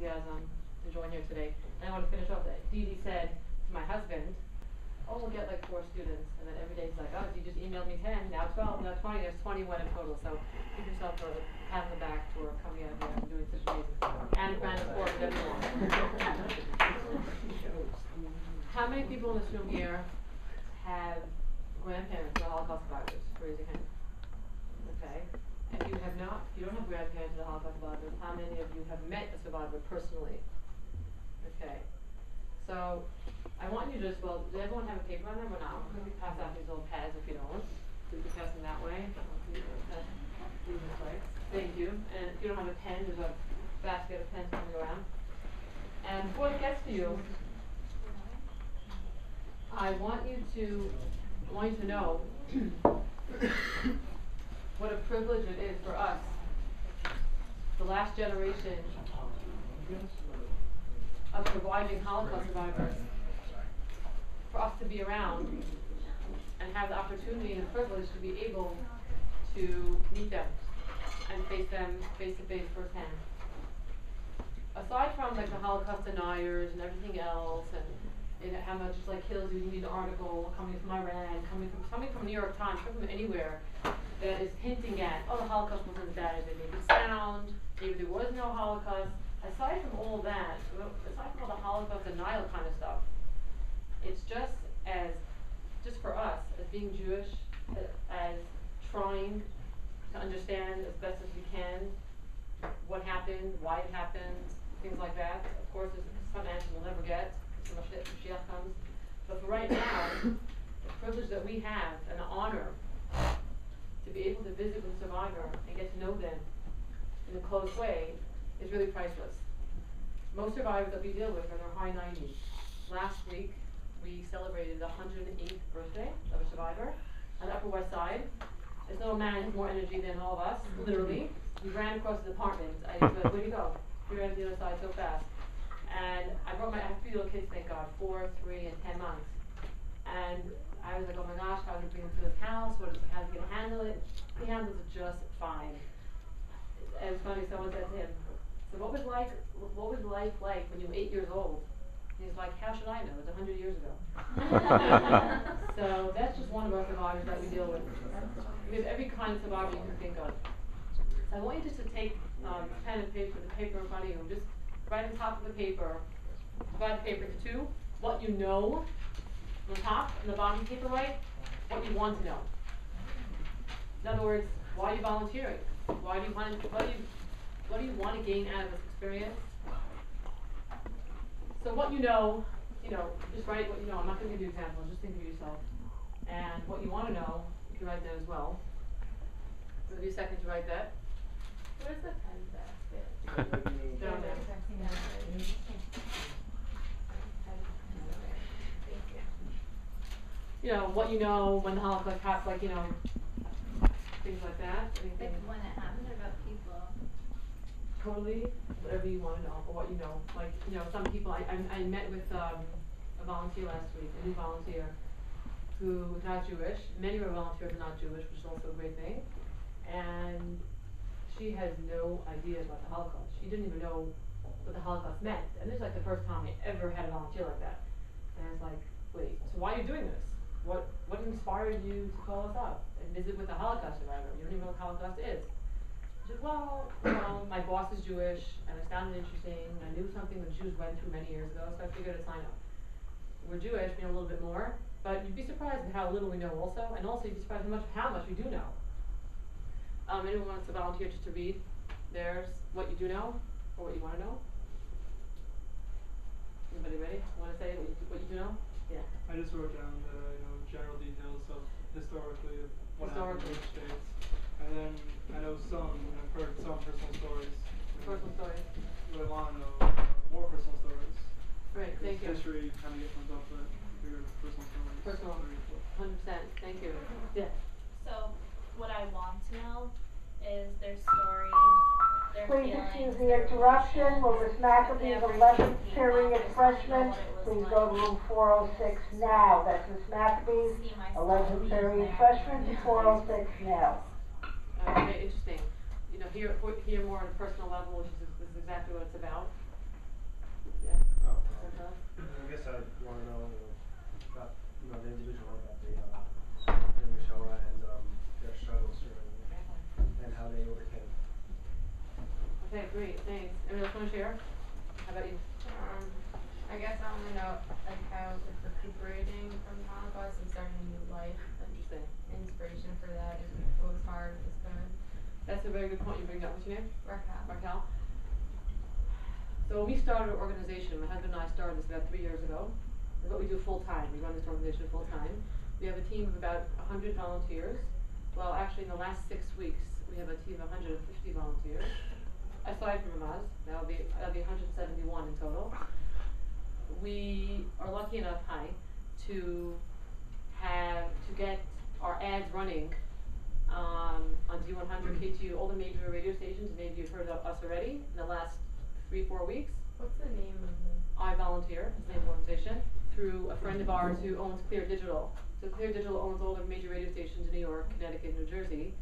enthusiasm to join here today. And I want to finish off that. Dee Dee said to my husband, oh, we'll get like 4 students. And then every day he's like, oh, you just emailed me 10, now 12, now 20, there's 21 in total. So give yourself a pat on the back for coming out here and doing such amazing stuff. And grand support with everyone. How many people in this room here have grandparents who are Holocaust survivors? Raise your hand. Okay. If you have not, if you don't have grandparents who are Holocaust survivors, how many of you have met a survivor personally? Okay. So I want you to just, well, does everyone have a paper on them or not? I'm going to pass out these little pads if you don't. So you can pass them that way. This way. Thank you. And if you don't have a pen, there's a basket of pens coming around. And before it gets to you, I want you to know what a privilege it is for us, the last generation of surviving Holocaust survivors, for us to be around and have the opportunity and the privilege to be able to meet them and face them face to face firsthand. Aside from like the Holocaust deniers and everything else, and how much it's like kills you, you need an article coming from Iran, coming from New York Times, coming from anywhere that is hinting at, oh, the Holocaust wasn't as bad as it made it sound, maybe there was no Holocaust. Aside from all that, aside from all the Holocaust denial kind of stuff, it's just for us, as being Jewish, as trying to understand as best as we can what happened, why it happened, things like that. Of course, there's some answer we'll never get. Mashiach comes. But for right now, the privilege that we have and the honor to be able to visit with a survivor and get to know them in a close way is really priceless. Most survivors that we deal with are in their high 90s. Last week, we celebrated the 108th birthday of a survivor on the Upper West Side. This little man has more energy than all of us, literally. We ran across the apartment. I said, where'd you go? We ran to the other side so fast. And I brought I have 3 little kids, thank God, 4, 3, and 10 months. And I was like, oh my gosh, how do we bring him to this house? How is he going to handle it? He handles it just fine. It was funny, someone said to him, so what was life like when you were 8 years old? And he's like, how should I know? It's 100 years ago. So that's just one of our survivors that we deal with. We have every kind of survivor you can think of. So I want you just to take pen and paper, the paper in front of you, and just write on top of the paper, divide the paper into 2, what you know on the top, and the bottom of the paper write what you want to know. In other words, why are you volunteering? What do you want to gain out of this experience? So what you know, just write what you know. I'm not going to give you examples, just think of yourself. And what you want to know, you can write that as well. I'll give you a second to write that. Where's the pen basket? Down there. What you know when the Holocaust happened, things like that. Anything? Like when it happened, or about people? Totally, whatever you want to know, or what you know. Some people, I met with a volunteer last week, a new volunteer, who is not Jewish. Many of our volunteers are not Jewish, which is also a great thing. And she has no idea about the Holocaust. She didn't even know what the Holocaust meant. And this is like the first time I ever had a volunteer like that. And I was like, wait, so why are you doing this? What inspired you to call us up and visit with a Holocaust survivor? You don't even know what Holocaust is. She said, well, my boss is Jewish, and I found it interesting. I knew something the Jews went through many years ago, so I figured I'd sign up. We're Jewish, we know a little bit more, but you'd be surprised at how little we know also, and also you'd be surprised how much we do know. Anyone wants to volunteer just to read theirs, what you do know, or what you want to know? Anybody ready? Want to say what you do know? Yeah. I just wrote down the general details of historically of what happened in each states, and then I know I've heard some personal stories. Personal stories. But I want to know more personal stories. Right. Thank you. History kind of gets on top of it. Your personal stories. Personal. 100%. Thank you. Yeah. So what I want to know is their story, their Please feelings, excuse the their interruption. emotions, Will Miss McAbee's 11th period freshman please go to room 406 now? That's Miss McAbee's 11th period freshman to 406 now. Okay, interesting. Hear more on a personal level, which is exactly what it's about. I guess I want to know about the individual that they bring the show and their struggles during and how they overcame. Okay, great, thanks. Anyone else want to share? How about you? I guess I want to know like how it's recuperating from the Holocaust and starting a new life. Interesting. Inspiration for that and what was hard was good. That's a very good point you bring up. What's your name? Raquel. Raquel. So when we started our organization, my husband and I started this about 3 years ago. This is what we do full time. We run this organization full time. We have a team of about 100 volunteers. Well, actually in the last 6 weeks, we have a team of 150 volunteers. Aside from Ramaz, that'll be 171 in total. We are lucky enough, to get our ads running on D100, K2, all the major radio stations. Maybe you've heard of us already in the last 3-4 weeks. What's the name of the? iVolunteer is the name of the organization, through a friend of ours who owns Clear Digital. So Clear Digital owns all the major radio stations in New York, Connecticut, New Jersey.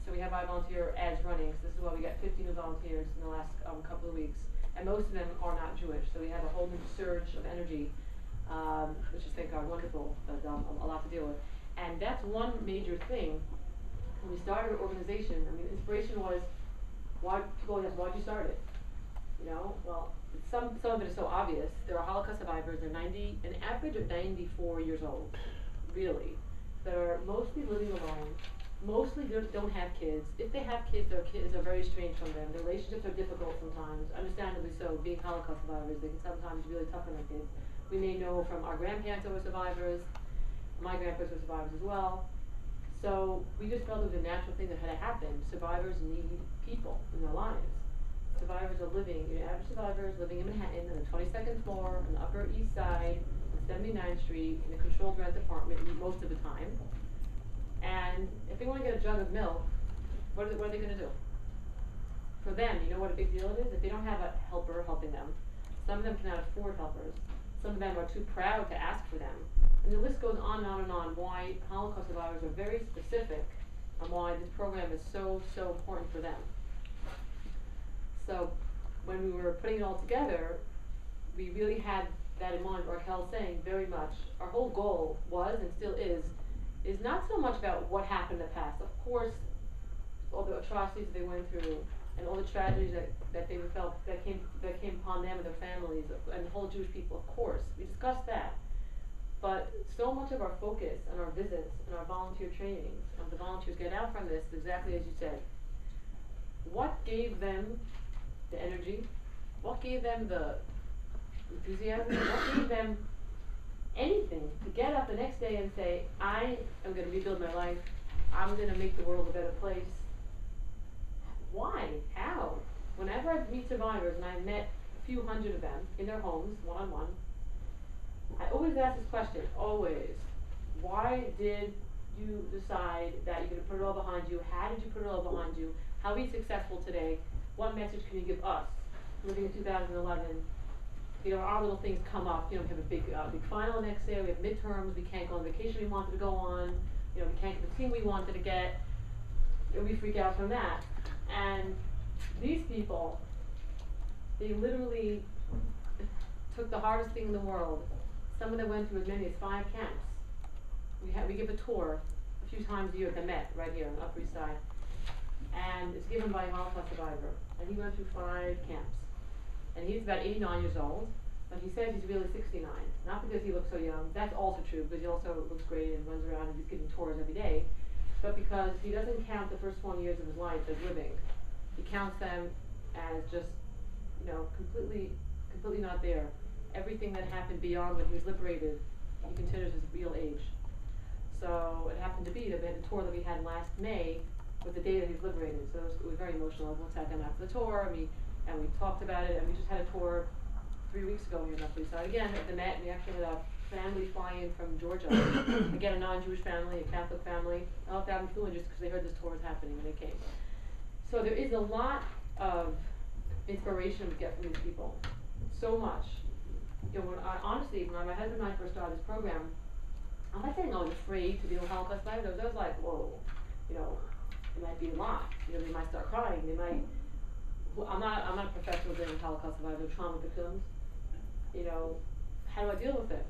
So we have iVolunteer ads running. So this is why we got 50 new volunteers in the last couple of weeks. And most of them are not Jewish. So we have a whole new surge of energy, which is, thank God, wonderful, but a lot to deal with. And that's one major thing. When we started our organization, I mean, inspiration was, people always ask, why'd you start it? You know, well, some of it is so obvious. There are Holocaust survivors. They're an average of 94 years old, really. They're mostly living alone. Mostly don't have kids. If they have kids, their kids are very estranged from them. Their relationships are difficult sometimes, understandably so. Being Holocaust survivors, they can sometimes be really tough on their kids. We may know from our grandparents who were survivors. My grandparents were survivors as well. So we just felt it was a natural thing that had to happen. Survivors need people in their lives. Survivors are living, average survivors living in Manhattan on the 22nd floor, on the Upper East Side, on 79th Street, in a controlled rent apartment most of the time. And if they want to get a jug of milk, what are they going to do? For them, you know what a big deal it is? If they don't have a helper helping them, some of them cannot afford helpers. Some of them are too proud to ask for them. And the list goes on and on and on why Holocaust survivors are very specific on why this program is so important for them. So when we were putting it all together, we really had that in mind. Raquel saying very much, our whole goal was and still is not so much about what happened in the past. Of course, all the atrocities that they went through and all the tragedies that they felt that came upon them and their families and the whole Jewish people, of course. We discussed that. But so much of our focus and our visits and our volunteer trainings and the volunteers get out from this is exactly as you said. What gave them the energy? What gave them the enthusiasm? What gave them anything to get up the next day and say, I am going to rebuild my life. I'm going to make the world a better place. Why? How? Whenever I meet survivors, and I've met a few hundred of them in their homes, one-on-one, I always ask this question, always. Why did you decide that you're going to put it all behind you? How did you put it all behind you? How are you successful today? What message can you give us living in 2011? Our little things come up. We have a big final next year. We have midterms. We can't go on vacation we wanted to go on. We can't get the team we wanted to get. And we freak out from that. And these people, they literally took the hardest thing in the world. Some of them went through as many as 5 camps. We give a tour a few times a year at the Met right here on the Upper East Side. And it's given by a Holocaust survivor. And he went through 5 camps. And he's about 89 years old, but he says he's really 69. Not because he looks so young, that's also true, because he also looks great and runs around and he's giving tours every day, but because he doesn't count the first 20 years of his life as living. He counts them as just, completely not there. Everything that happened beyond when he was liberated, he considers his real age. So it happened to be that the tour that we had last May was the day that he was liberated, so it was very emotional. We sat down after the tour, and we talked about it, and we just had a tour 3 weeks ago here in Upper East Side again at the Met. We actually had a family fly in from Georgia. Again, a non-Jewish family, a Catholic family. All that flew in just because they heard this tour was happening and they came. So there is a lot of inspiration we get from these people. So much. Honestly, when my husband and I first started this program, I'm not saying I was afraid to be a Holocaust survivor. I was like, whoa, it might be a lot. They might start crying. They might. I'm not a professional doing Holocaust survivor, trauma victims. how do I deal with it?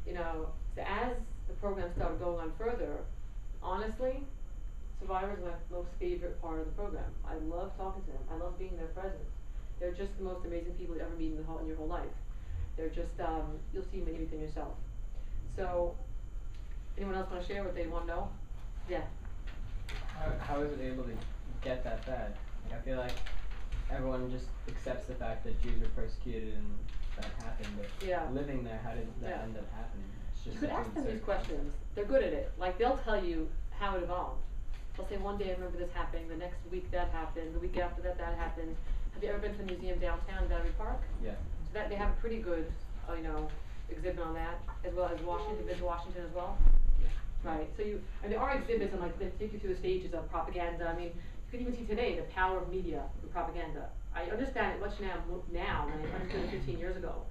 You know, so as the program started going on further, honestly, survivors are my most favorite part of the program. I love talking to them. I love being their presence. They're just the most amazing people you ever meet in your whole life. They're just, you'll see them yourself. So, anyone else want to share what they want to know? Yeah. How is it able to get that bad? Like, I feel like everyone just accepts the fact that Jews were persecuted and that happened, but living there, how did that end up happening? It's just You could ask them these questions. They're good at it. Like, they'll tell you how it evolved. They'll say, one day I remember this happening, the next week that happened, the week after that happened. Have you ever been to the museum downtown in Battery Park? Yeah. So that, they have a pretty good, exhibit on that, as well as Washington. Been to Washington as well? Yeah. Right, so and there are exhibits and like, they take you through the stages of propaganda. I mean, you can even see today the power of media and propaganda. I understand it much now than I understood it 15 years ago.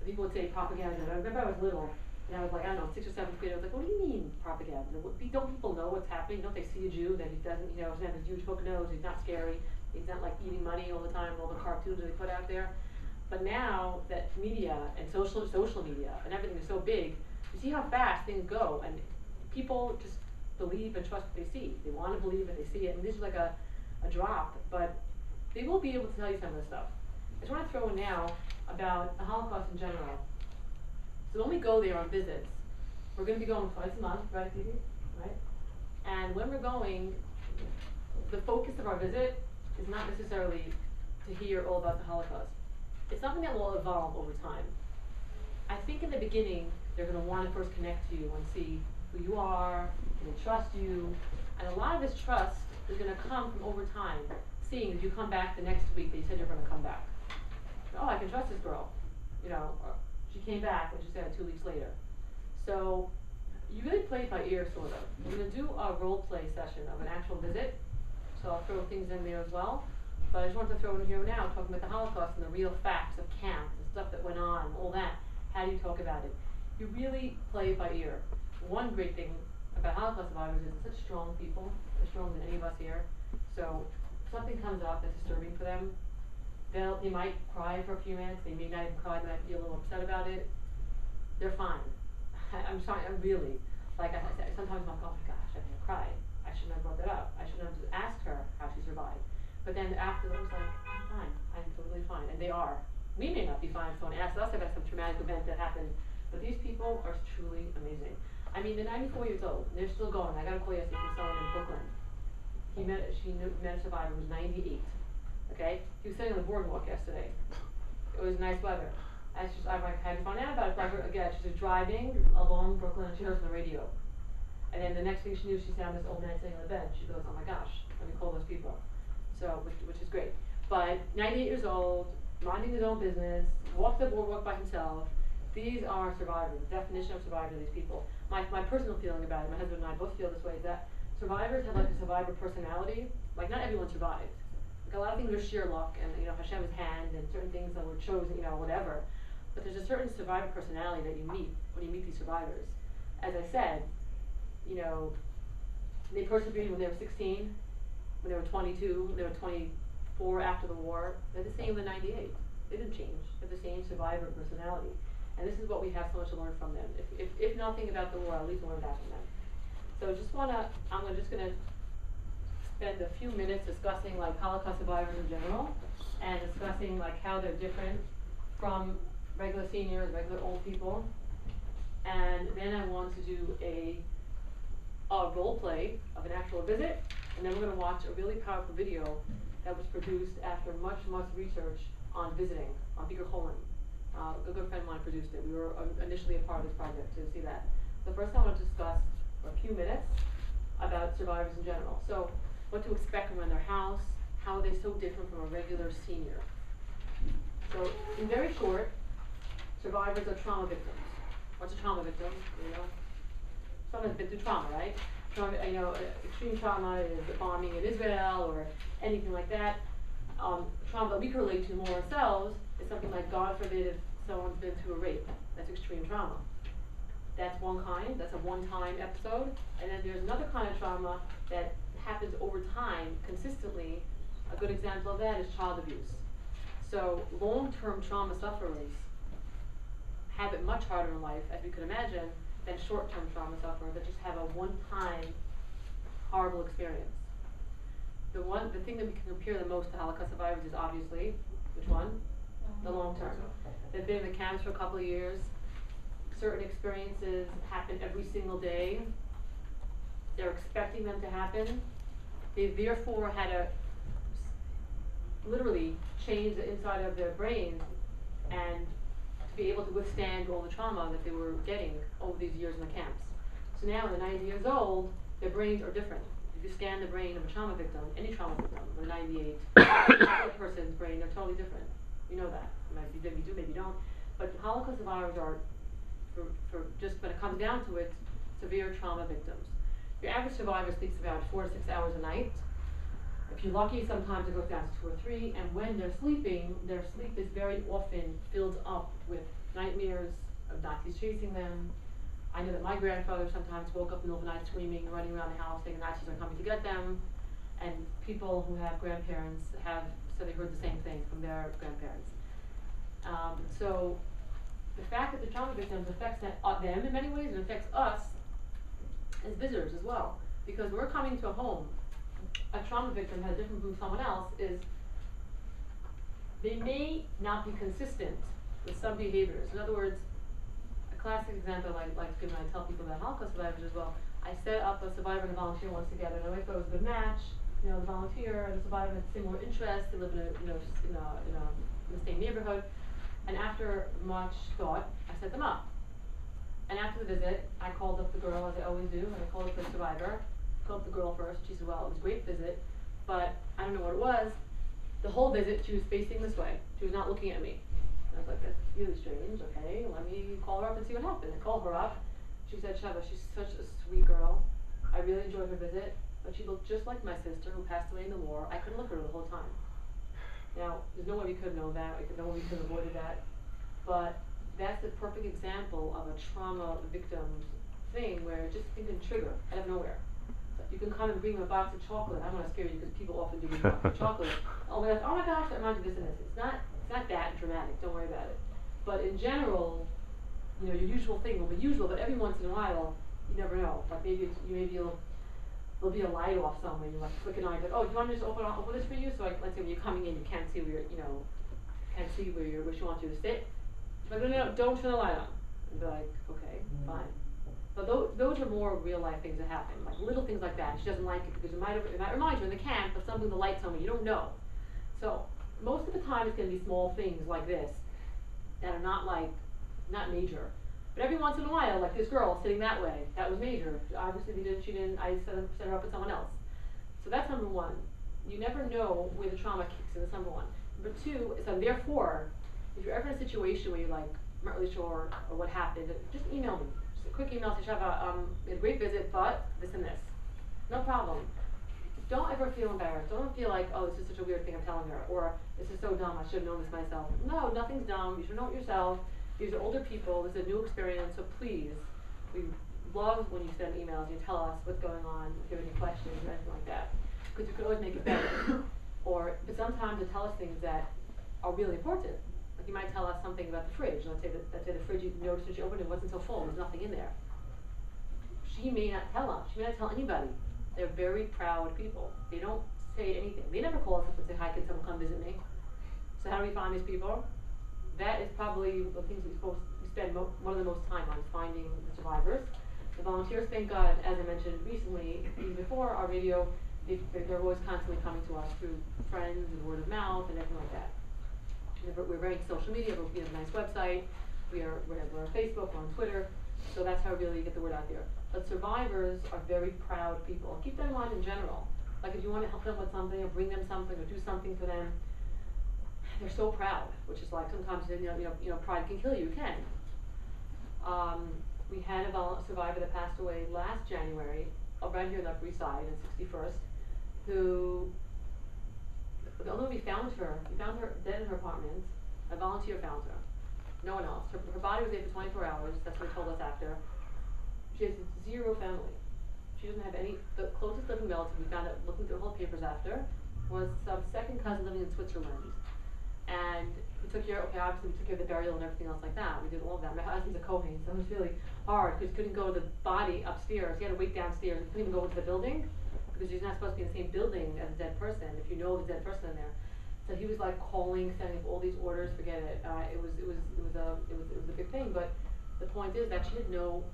People would say propaganda. I remember I was little, and I was like, I don't know, 6th or 7th grade, I was like, what do you mean propaganda? Don't people know what's happening? Don't they see a Jew that he doesn't, doesn't have a huge hook nose, he's not scary, he's not like eating money all the time, all the cartoons that they put out there. But now that media and social media and everything is so big, you see how fast things go, and people just believe and trust what they see. They want to believe it, they see it, and this is like a drop, but they will be able to tell you some of this stuff. I just want to throw in now about the Holocaust in general. So when we go there on visits, we're going to be going twice a month, right, Didi? Right? And when we're going, the focus of our visit is not necessarily to hear all about the Holocaust. It's something that will evolve over time. I think in the beginning, they're going to want to first connect to you and see who you are, and they trust you. And a lot of this trust is going to come from over time, seeing that you come back the next week, they said you're going to come back. Oh, I can trust this girl. Or she came back when she said it 2 weeks later. So you really play it by ear, sort of. We're going to do a role play session of an actual visit, so I'll throw things in there as well. But I just wanted to throw in here now, talking about the Holocaust and the real facts of camps and stuff that went on, all that. How do you talk about it? You really play it by ear. One great thing about Holocaust survivors is they're such strong people. They're stronger than any of us here. So if something comes up that's disturbing for them, they might cry for a few minutes. They may not even cry, they might be a little upset about it. They're fine. I'm sorry, I'm really, like I sometimes I'm like, oh my gosh, I'm gonna cry. I shouldn't have brought that up. I shouldn't have just asked her how she survived. But then after, I was like, I'm fine. I'm totally fine. And they are. We may not be fine if someone asks us about some traumatic event that happened, but these people are truly amazing. I mean, they're 94 years old. And they're still going. I got a call yesterday from someone in Brooklyn. She met a survivor who was 98. Okay? He was sitting on the boardwalk yesterday. It was nice weather. I'm like, how did you find out about it? Again, she was driving along Brooklyn and she heard on the radio. And then the next thing she knew, she found this old man sitting on the bed. She goes, oh my gosh, let me call those people. So, which is great. But 98 years old, minding his own business, walks the boardwalk by himself. These are survivors. The definition of survivor, these people. My personal feeling about it, my husband and I both feel this way, is that survivors have like a survivor personality. Like, not everyone survives. Like, a lot of things are sheer luck and, Hashem's hand and certain things that were chosen, whatever. But there's a certain survivor personality that you meet when you meet these survivors. As I said, they persevered when they were 16, when they were 22, when they were 24 after the war. They're the same in 98. They didn't change. They're the same survivor personality. And this is what we have so much to learn from them. If nothing about the war, at least learn that from them. So I'm just gonna spend a few minutes discussing like Holocaust survivors in general, and discussing like how they're different from regular seniors, regular old people. And then I want to do a role play of an actual visit, and then we're going to watch a really powerful video that was produced after much research on visiting, on Bikur Cholim. A good friend of mine produced it. We were initially a part of this project to see that. So first I want to discuss for a few minutes about survivors in general. So what to expect from their house, how are they so different from a regular senior. So in very short, survivors are trauma victims. What's a trauma victim? Someone's been through trauma, right? Trauma, extreme trauma is the bombing in Israel or anything like that. Trauma that we can relate to more ourselves is something like, God forbid, if someone's been through a rape. That's extreme trauma. That's one kind. That's a one-time episode. And then there's another kind of trauma that happens over time, consistently. A good example of that is child abuse. So long-term trauma sufferers have it much harder in life, as we could imagine, than short-term trauma sufferers that just have a one-time horrible experience. The thing that we can compare the most to Holocaust survivors is obviously, which one? The long term. They've been in the camps for a couple of years. Certain experiences happen every single day. They're expecting them to happen. They therefore had to literally change the inside of their brains and to be able to withstand all the trauma that they were getting over these years in the camps. So now when they're 90 years old, their brains are different. If you scan the brain of a trauma victim, any trauma victim, or 98, a person's brain, they're totally different. You know that. Maybe you do, maybe you don't. But Holocaust survivors are, for just when it comes down to it, severe trauma victims. Your average survivor sleeps about 4 to 6 hours a night. If you're lucky, sometimes it goes down to 2 or 3, and when they're sleeping, their sleep is very often filled up with nightmares of Nazis chasing them. I know that my grandfather sometimes woke up in the middle of the night screaming, running around the house, saying Nazis are coming to get them. And people who have grandparents have said they heard the same thing from their grandparents. So the fact that the trauma victims affects them in many ways, and affects us as visitors as well. Because we're coming to a home, a trauma victim has different from someone else, is they may not be consistent with some behaviors. In other words, a classic example I like to give when I tell people about Holocaust survivors as well, I set up a survivor and a volunteer once together, and I thought it was a good match. You know, the volunteer and the survivor had similar interests, they live in the same neighborhood, and after much thought, I set them up. And after the visit, I called up the girl, as I always do, and I called up the survivor. Called up the girl first. She said, well, it was a great visit, but I don't know what it was. The whole visit, she was facing this way. She was not looking at me. And I was like, that's really strange. Okay, let me call her up and see what happened. I called her up. She said, Sheva, she's such a sweet girl. I really enjoyed her visit, but she looked just like my sister who passed away in the war. I couldn't look at her the whole time. Now, there's no way we could have known that. No way we could have avoided that. But that's the perfect example of a trauma victim thing where it just can trigger out of nowhere. So you can come and bring them a box of chocolate. I don't want to scare you because people often do bring a box of chocolate. Oh my gosh, that reminds me of this and this. It's not that dramatic. Don't worry about it. But in general, you know, your usual thing will be usual, but every once in a while, you never know. Like there'll be a light off somewhere. You like flick an eye. Like, oh, do you want me to just open this for you? So like, let's say when you're coming in, you can't see where where she wants you to sit. She's like, no, don't turn the light on. And be like, okay, fine. But those are more real life things that happen, like little things like that. She doesn't like it because it might remind you in the camp of something, the light's on, you don't know. So most of the time it's going to be small things like this that are not major. But every once in a while, like this girl sitting that way, that was major. Obviously I set her up with someone else. So that's number one. You never know where the trauma kicks in, that's number one. Number two, so therefore, if you're ever in a situation where you're like, I'm not really sure or what happened, just email me. Just a quick email to Sheva, we had a great visit, but this and this. No problem. Don't ever feel embarrassed. Don't feel like, oh, this is such a weird thing I'm telling her, or this is so dumb, I should have known this myself. No, nothing's dumb. You should know it yourself. These are older people. This is a new experience, so please, we love when you send emails and you tell us what's going on, if you have any questions or anything like that, because you could always make it better. But sometimes you tell us things that are really important. Like you might tell us something about the fridge. Let's say the fridge, you noticed when she opened it wasn't so full. There's nothing in there. She may not tell us. She may not tell anybody. They're very proud people. They don't say anything. They never call us up and say, hi, can someone come visit me? So how do we find these people? That is probably the things we spend one of the most time on, finding the survivors. The volunteers, thank God, as I mentioned recently, even before our video, they're always constantly coming to us through friends and word of mouth and everything like that. We're very into social media. We have a nice website. We're on Facebook, we're on Twitter. So that's how we really get the word out there. But survivors are very proud people. Keep that in mind in general. Like if you want to help them with something or bring them something or do something for them, they're so proud. Which is like sometimes pride can kill you. It can. We had a survivor that passed away last January, right here in the Upper East Side, in 61st, who. Although we found her dead in her apartment. A volunteer found her. No one else. Her body was there for 24 hours. That's what they told us after. She has zero family. She doesn't have any. The closest living relative we found out looking through her whole papers after was some second cousin living in Switzerland. And we took care, obviously we took care of the burial and everything else like that. We did all of that. My husband's a Kohen, so it was really hard because he couldn't go to the body upstairs. He had to wait downstairs. He couldn't even go into the building because he's not supposed to be in the same building as a dead person if you know the dead person in there. So he was like calling, sending up all these orders. Forget it. It was a big thing. But the point is that she had no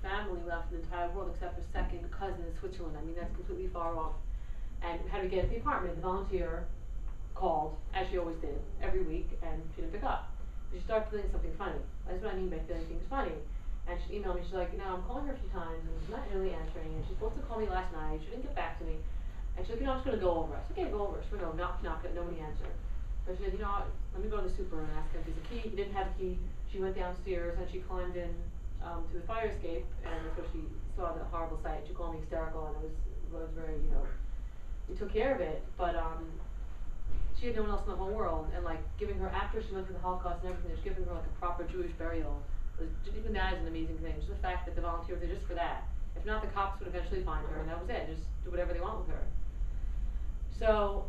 family left in the entire world except her second cousin in Switzerland. I mean, that's completely far off. And how do we get to the apartment? The volunteer called, as she always did, every week, and she didn't pick up. She started feeling something funny. That's what I mean by feeling things funny. And she emailed me, she's like, I'm calling her a few times, and she's not really answering, and she's supposed to call me last night, she didn't get back to me. And she's like, I'm just gonna go over. I said, okay, go over. She went, no, knock, nobody answered. So she said, let me go to the super and ask him if he's a key. He didn't have a key. She went downstairs, and she climbed in to the fire escape, and that's where she saw the horrible sight. She called me hysterical, and it was very, we took care of it, but she had no one else in the whole world, and like giving her, after she went through the Holocaust and everything, just giving her like a proper Jewish burial, even that is an amazing thing. Just the fact that the volunteers were there just for that. If not, the cops would eventually find her, and that was it. Just do whatever they want with her. So,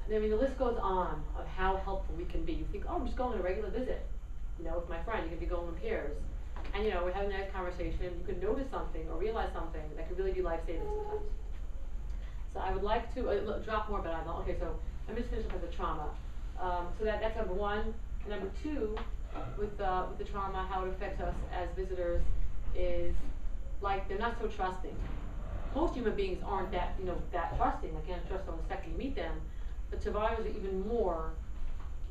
I mean, the list goes on of how helpful we can be. You think, I'm just going on a regular visit, with my friend. You can be going in pairs. And we're having a nice conversation. You could notice something or realize something that could really be life-saving sometimes. So I would like to drop more about iVolunteer. Okay, so let me just finish up with the trauma. So that's number one. And number two, with the trauma, how it affects us as visitors is like they're not so trusting. Most human beings aren't that that trusting. Like you can't trust them the second you meet them. But survivors are even more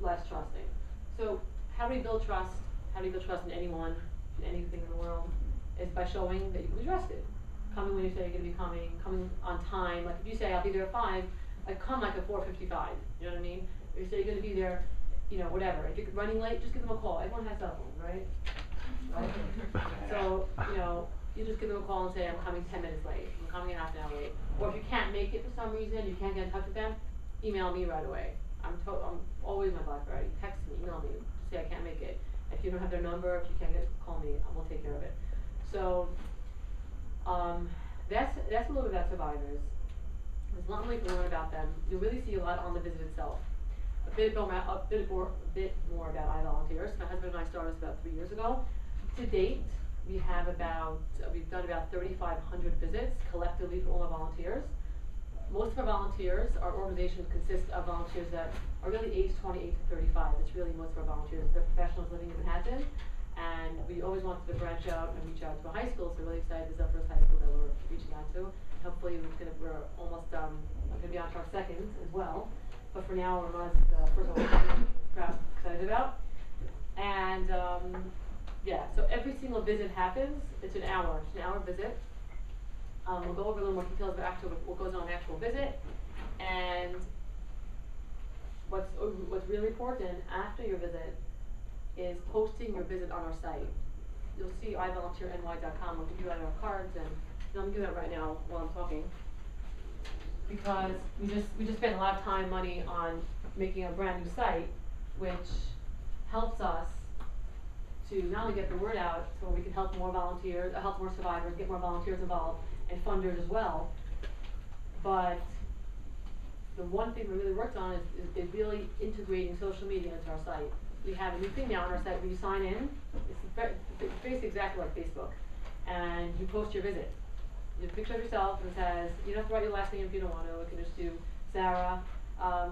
less trusting. So how do we build trust? How do you build trust in anyone, in anything in the world? Is by showing that you can be trusted. Coming when you say you're going to be coming on time. Like if you say I'll be there at 5, come like at 4:55. You know what I mean? If you say you're going to be there, whatever. If you're running late, just give them a call. Everyone has cell phones, right? Right? So you just give them a call and say I'm coming 10 minutes late. I'm coming a half an hour late. Or if you can't make it for some reason, you can't get in touch with them, email me right away. I'm always my BlackBerry. Text me, email me, just say I can't make it. If you don't have their number, if you can't call me, we'll take care of it. So that's a little bit about survivors. There's a lot more you can learn about them. You'll really see a lot on the visit itself. A bit more about iVolunteers. My husband and I started this about 3 years ago. To date, we've done about 3,500 visits collectively for all our volunteers. Most of our volunteers, our organization consists of volunteers that are really aged 28 to 35. It's really most of our volunteers. They're professionals living in Manhattan, and we always wanted to branch out and reach out to a high school. So we're really excited. This is our first high school that we're reaching out to. Hopefully, we're almost going to be on to our second as well. But for now, Ramaz is the first one we're excited about. And so every single visit happens. It's an hour. It's an hour visit. We'll go over a little more details about what goes on in the actual visit. And what's really important after your visit is posting your visit on our site. You'll see iVolunteerny.com. We'll give you out our cards, and I'm gonna do that right now while I'm talking. Because we just spent a lot of time, money on making a brand new site, which helps us to not only get the word out so we can help more volunteers, help more survivors, get more volunteers involved, and funders as well. But the one thing we really worked on is really integrating social media into our site. We have a new thing now on our site where you sign in. It's basically exactly like Facebook. And you post your visit. You have a picture of yourself and it says, you don't have to write your last name if you don't want to. You can just do Sarah.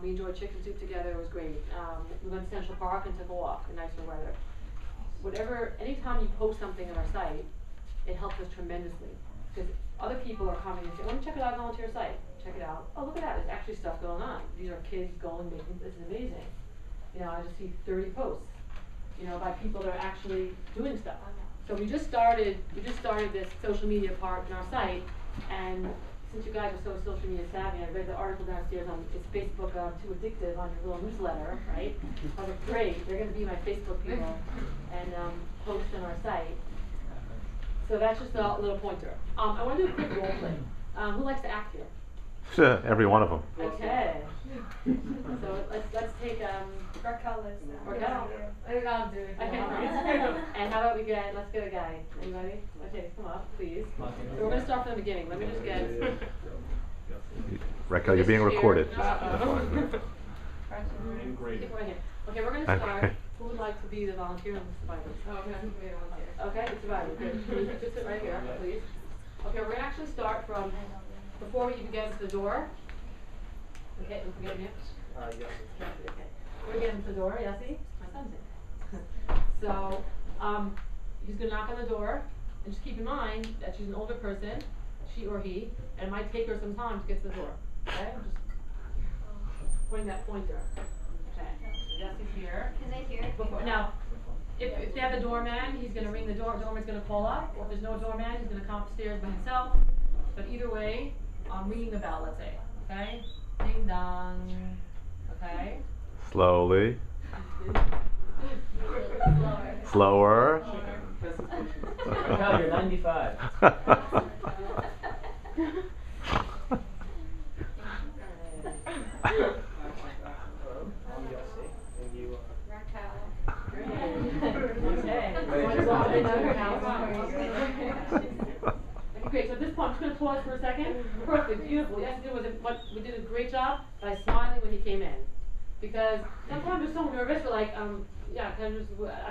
We enjoyed chicken soup together. It was great. We went to Central Park and took a walk in nicer weather. Anytime you post something on our site, it helps us tremendously. Because other people are coming and saying, let me check it out on the volunteer site. Check it out. Oh, look at that. There's actually stuff going on. These are kids going, this is amazing. I just see 30 posts, by people that are actually doing stuff. So we just started this social media part in our site, and since you guys are so social media savvy, I read the article downstairs on is Facebook too addictive on your little newsletter, right? I was like, great, they're going to be my Facebook people and post on our site. So that's just a little pointer. I want to do a quick role play. Who likes to act here? Every one of them. Okay. So let's take Raquel lives now. Raquel. I'll do it. Okay. And how about let's get a guy. Anybody? Okay, come up, please. So we're gonna start from the beginning. Let me just get. Raquel, you're being recorded. Alright, freshmen. Keep going here. Okay, we're gonna start. Who would like to be the volunteer and the survivor? Oh, okay, I'm gonna volunteer. Okay, the survivor. Good. Can you just sit right here, please? Okay, we're gonna actually start from before we even get into the door. Okay, don't forget me. Yes. Okay. We're getting to the door, Yessie? My son's in. So, he's gonna knock on the door, and just keep in mind that she's an older person, she or he, and it might take her some time to get to the door. Okay? I'm just pointing that pointer. Okay. Yessie's here. Can they hear it? Now, if they have a doorman, he's gonna ring the door, doorman's gonna call up, or if there's no doorman, he's gonna come upstairs by himself. But either way, I'm ringing the bell, let's say. Okay? Ding dong. Okay? Slowly. Slower. Slower. No, you're 95. I'm Yossi, and you are. Okay, great. So at this point, I'm just going to pause for a second. Perfect, beautiful. Yes, we did a great job by smiling when you came in. Because sometimes we're so nervous, we're like, yeah, I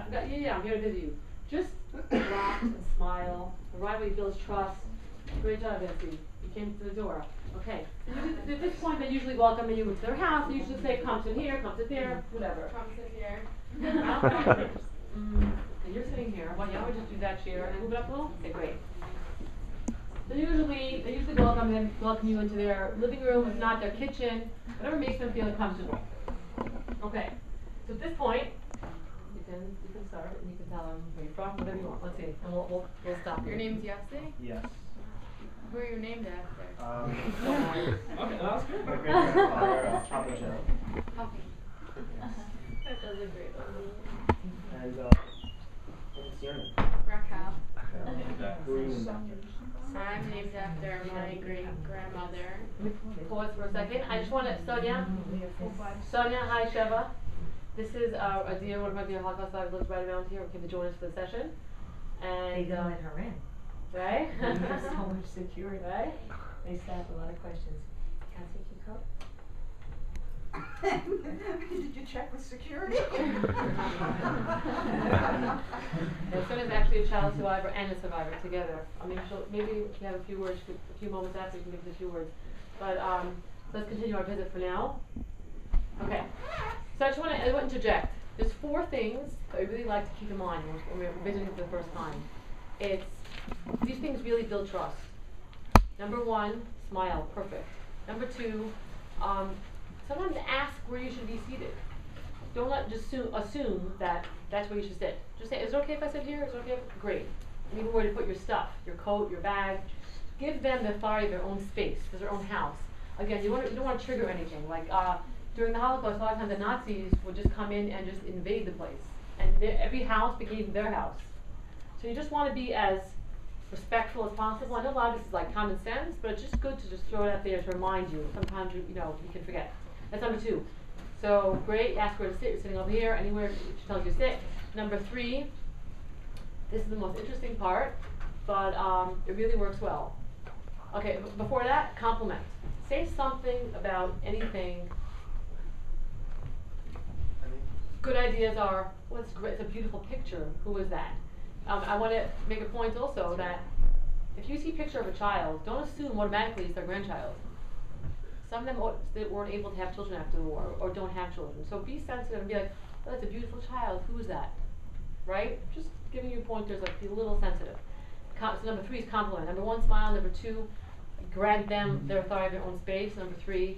forgot, yeah, I'm here to visit you. Just relax and smile. The right way builds trust. Great job, Betsy. You came to the door. Okay. At this point, they usually welcome you into their house. They usually say, come sit here, come sit there, whatever. Come sit here. Okay, you're sitting here. Well, yeah, I would just do that chair and move it up a little. Okay, great. They usually welcome you into their living room, if not their kitchen, whatever makes them feel comfortable. Okay. So at this point, you can start and you can tell them where you're from, whatever you want. Let's see, and we'll stop. Your name's Yossi? Yes. Who are you named after? Okay, that's good. My great grandfather, Papa Joe. Puppy. That was a great one. And what's your name? Raquel. Who are you named after? I'm named after my great-grandmother. Pause for a second. I just want to, Sonia, hi, Sheva. This is one of my dear Holocaust survivors lives right around here who came to join us for the session. And They don't let her in. right? There's so much security. Right? They still have a lot of questions. Can I take your coat? Did you check with security? Sonia's actually a child survivor and a survivor together. I mean, maybe if you have a few words, a few moments after, you can give us a few words. But let's continue our visit for now. Okay. So I want to interject. There's 4 things that I really like to keep in mind when we're visiting for the first time. These things really build trust. Number 1, smile, perfect. Number 2, sometimes ask where you should be seated. Don't just assume that that's where you should sit. Just say, is it okay if I sit here? Is it okay if, great. And even where to put your stuff, your coat, your bag. Give them the authority of their own space, because their own house. Again, you don't want to trigger anything. Like during the Holocaust, a lot of times the Nazis would just come in and just invade the place. And every house became their house. So you just want to be as respectful as possible. I know a lot of this is like common sense, but it's just good to just throw it out there to remind you. Sometimes you can forget. That's number 2. So great, ask where to sit. You're sitting over here, anywhere she tells you to sit. Number 3, this is the most interesting part, but it really works well. Okay, before that, compliment. Say something about anything. Good ideas are, well, it's great, it's a beautiful picture. Who is that? I want to make a point also that if you see a picture of a child, don't assume automatically it's their grandchild. Some of them weren't able to have children after the war or don't have children. So be sensitive and be like, oh, that's a beautiful child. Who is that? Right? Just giving you pointers, like be a little sensitive. So number 3 is compliment. Number 1, smile. Number 2, grant them their authority, their own space. Number 3,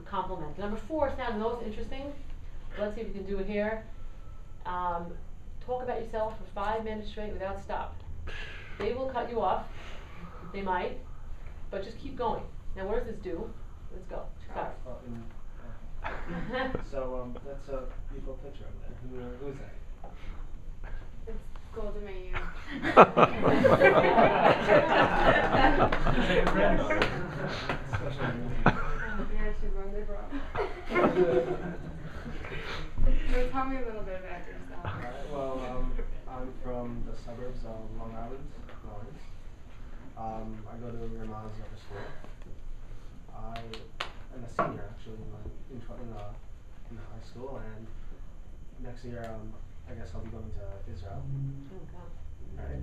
compliment. Number 4 sounds most interesting. Let's see if you can do it here. Talk about yourself for 5 minutes straight without stop. They will cut you off. They might. But just keep going. Now what does this do? Let's go. Start. So that's a beautiful picture over there. Who's that? It's Golda Meir. Yeah, she's one they brought. So tell me a little bit about yourself. Well, I'm from the suburbs of Long Island, Lawrence. I go to Ramaz upper school. I am a senior actually in in high school, and next year I guess I'll be going to Israel. Right.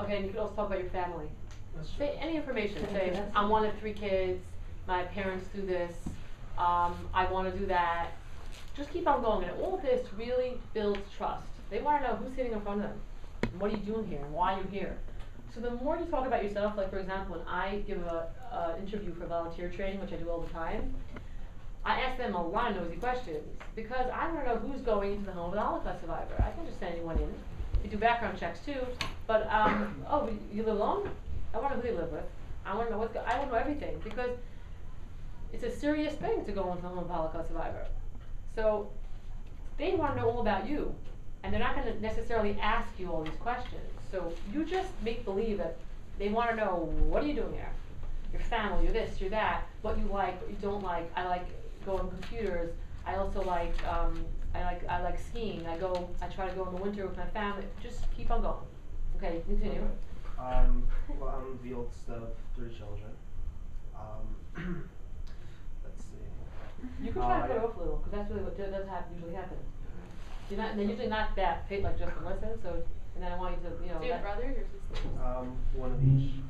Okay, and you could also talk about your family. That's Say any information. Say, I'm one of 3 kids. My parents do this. I want to do that. Just keep on going. And all of this really builds trust. They want to know who's sitting in front of them. And what are you doing here? And why are you here? So the more you talk about yourself, like for example, when I give a interview for volunteer training, which I do all the time, I ask them a lot of nosy questions because I want to know who's going into the home of the Holocaust survivor. I can't just send anyone in. We do background checks too, but oh, you live alone? I want to know who they live with. I want to know I want to know everything because it's a serious thing to go into the home of a Holocaust survivor. So they want to know all about you, and they're not going to necessarily ask you all these questions. So you just make believe that they want to know, what are you doing there? Your family, you're this, you're that, what you like, what you don't like. I like going on computers. I also like I like skiing. I try to go in the winter with my family. Just keep on going. Okay, continue. Well, I'm the oldest of 3 children. Let's see. You can try to put it off a little, because that's really what does usually happen. They're usually not that fit like just Melissa, so, and then I want you to, you know. Do you have brothers or sisters? One of each.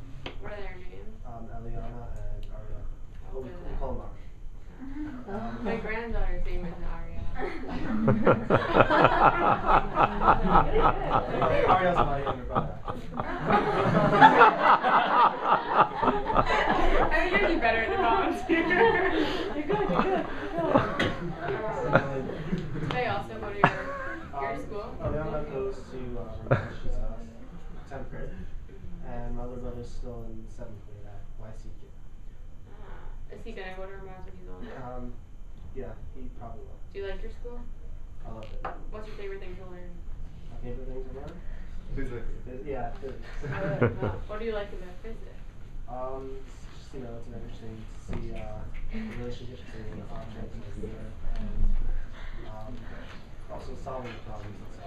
What are their names? Eliana and Aria. Oh, We call them Aria. My granddaughter's name is Aria. Aria's my younger brother. I think you're getting better at the volunteer. You're good. They also go to your school? Eliana goes to Ramaz, she's 10th grade, and my other brother's still in 7th grade at YCQ. Is he gonna go to Ramaz when he's older? Yeah, he probably will. Do you like your school? I love it. What's your favorite thing to learn? My favorite things to learn? Physics. Yeah, physics. What do you like about physics? It's just, it's an interesting to see the relationships between objects and the earth, and also solving the problems. It's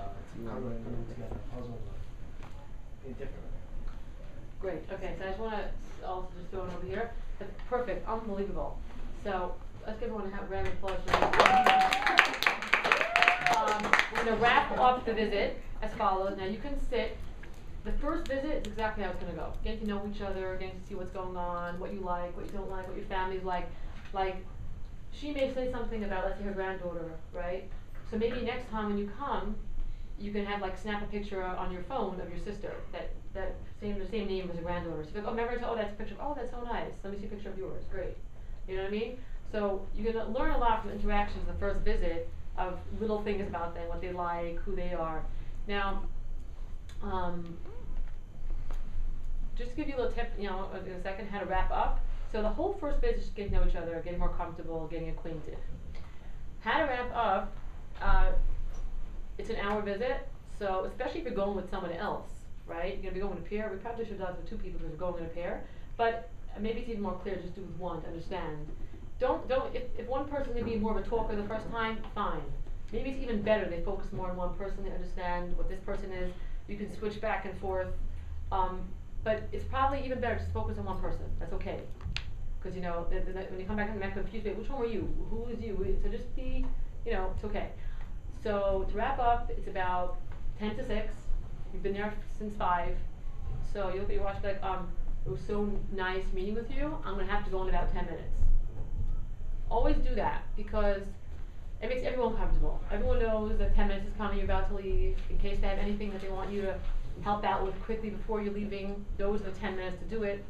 kind of like putting together a puzzle in different way. Great. Okay, so I just want to also just throw it over here. That's perfect. Unbelievable. So let's give everyone a round of applause. We're going to wrap up the visit as follows. Now you can sit. The first visit is exactly how it's going to go. Getting to know each other, getting to see what's going on, what you like, what you don't like, what your family's like. Like, she may say something about, let's say, her granddaughter, right? So maybe next time when you come, you can have snap a picture on your phone of your sister the same name as your granddaughter. So you're like, oh, remember, that's a picture. Oh, that's so nice. Let me see a picture of yours. Great. You know what I mean? So you're gonna learn a lot from interactions the first visit of little things about them, what they like, who they are. Now, just to give you a little tip, in a second, how to wrap up. So the whole first visit is just getting to know each other, getting more comfortable, getting acquainted. How to wrap up, it's an hour visit, so especially if you're going with someone else, right? You're gonna be going with a pair. We probably should have done it with 2 people because we're going in a pair, but maybe it's even more clear just do with one to understand. If one person's gonna be more of a talker the first time, fine. Maybe it's even better they focus more on one person, they understand what this person is. You can switch back and forth, but it's probably even better just focus on one person. That's okay, because when you come back and they're confused, which one were you? Who is you? So just be, it's okay. So to wrap up, it's about 10 to 6. You've been there since 5. So you look at your watch like, it was so nice meeting with you. I'm gonna have to go in about 10 minutes. Always do that because it makes everyone comfortable. Everyone knows that 10 minutes is coming, you're about to leave. In case they have anything that they want you to help out with quickly before you're leaving, those are the 10 minutes to do it.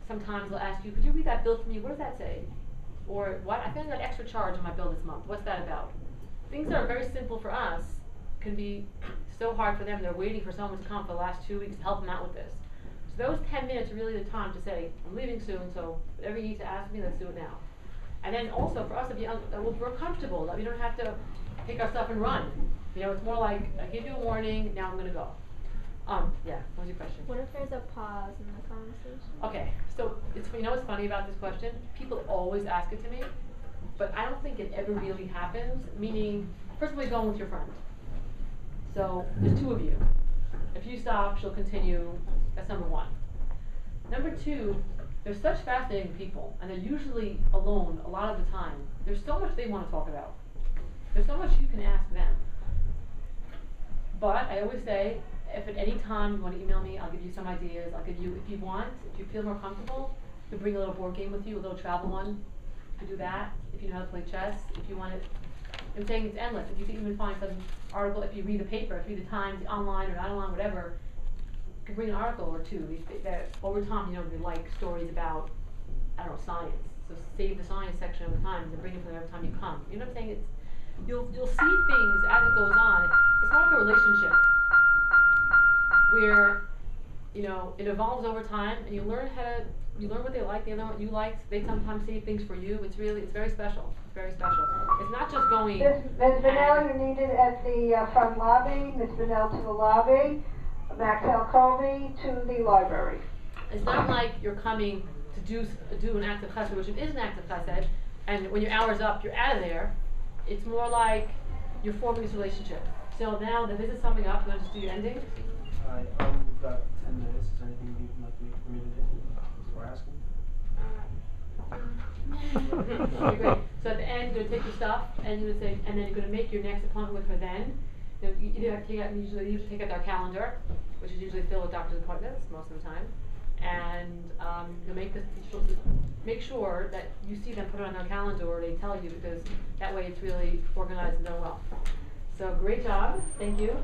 Sometimes they'll ask you, could you read that bill for me? What does that say? Or what? I found that extra charge on my bill this month. What's that about? Things that are very simple for us can be so hard for them. They're waiting for someone to come for the last 2 weeks to help them out with this. So those 10 minutes are really the time to say, I'm leaving soon, so whatever you need to ask me, let's do it now. And then also for us, we're comfortable, that we don't have to pick our stuff and run. It's more like, I give you a warning, now I'm going to go. Yeah, what was your question? What if there's a pause in the conversation? Okay, so what's funny about this question? People always ask it to me, but I don't think it ever really happens, meaning, first of all, you're going with your friend. So, there's 2 of you. If you stop, she'll continue. That's number 1. Number 2, They're such fascinating people, and they're usually alone a lot of the time. There's so much they want to talk about. There's so much you can ask them. But I always say, if at any time you want to email me, I'll give you some ideas. I'll give you, if you want, if you feel more comfortable, to bring a little board game with you, a little travel one. You can do that. If you know how to play chess, if you want it. I'm saying it's endless. If you can even find some article, if you read the paper, if you read the Times, online or not online, whatever, you can bring an article or two. That over time, they like stories about, I don't know, science. So save the science section of the Times and bring it for them every time you come. You know what I'm saying? You'll see things as it goes on. It's more like a relationship where, it evolves over time, and you learn what they like, they learn what you like. They sometimes say things for you. It's very special. It's very special. It's not just going. Ms. Vanel, you're needed at the front lobby. Ms. Vanel to the lobby. Max Alcovey to the library. It's not like you're coming to do an act of chesed, which it is an act of chesed, and when your hour's up, you're out of there. It's more like you're forming this relationship. So now the visit's coming up. You want to just do your ending? Hi, about 10 minutes. Is there anything you'd like me for me to do before asking? Okay, great. So at the end, you're gonna take your stuff, and you're gonna say, and then you're gonna make your next appointment with her. Then, you have to take out, usually take out their calendar, which is usually filled with doctor's appointments most of the time, and you'll make sure that you see them put it on their calendar, or they tell you, because that way it's really organized and done well. So great job, thank you.